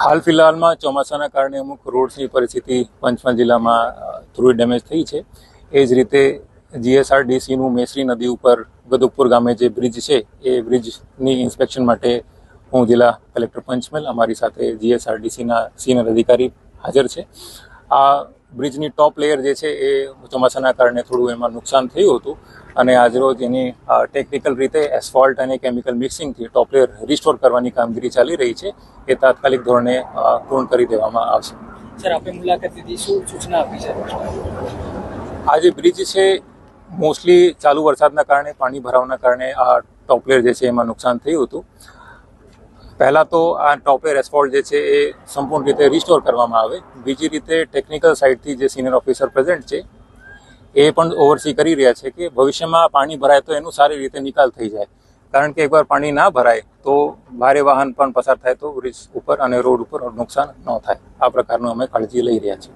હાલ ફિલહાલમાં ચોમાસાના કારણે અમુક રોડ્સની પરિસ્થિતિ પંચમહાલ જિલ્લામાં થોડી ડેમેજ થઈ છે. એ જ રીતે જીએસઆરડીસીનું મેસરી નદી ઉપર ગદુકપુર ગામે જે બ્રિજ છે એ બ્રિજની ઇન્સ્પેક્શન માટે હું જિલ્લા કલેક્ટર પંચમહાલ, અમારી સાથે જીએસઆરડીસીના સિનિયર અધિકારી હાજર છે. આ બ્રિજની ટોપ લેયર જે છે એ ચોમાસાના કારણે થોડું એમાં નુકસાન થયું હતું અને આજરોજ એની ટેકનિકલ રીતે એસ્ફોલ્ટ અને કેમિકલ મિક્સિંગથી ટોપ લેયર રિસ્ટોર કરવાની કામગીરી ચાલી રહી છે. એ તાત્કાલિક ધોરણે પૂર્ણ કરી દેવામાં આવશે. સર, આપે મુલાકાત લીધી, શું સૂચના આપી છે? આ જે બ્રિજ છે મોસ્ટલી ચાલુ વરસાદના કારણે, પાણી ભરાવાના કારણે આ ટોપ લેયર જે છે એમાં નુકસાન થયું હતું. પહેલાં તો આ ટોપ લેયર એસ્ફોલ્ટ જે છે એ સંપૂર્ણ રીતે રિસ્ટોર કરવામાં આવે. બીજી રીતે ટેકનિકલ સાઇડથી જે સિનિયર ઓફિસર પ્રેઝન્ટ છે એ પણ ઓવરસી કરી રહ્યા છે કે ભવિષ્યમાં પાણી ભરાય તો એનું સારી રીતે નિકાલ થઈ જાય. કારણ કે એકવાર પાણી ના ભરાય તો ભારે વાહન પણ પસાર થાય તો બ્રિજ ઉપર અને રોડ ઉપર નુકસાન ન થાય. આ પ્રકારનું અમે કાળજી લઈ રહ્યા છીએ.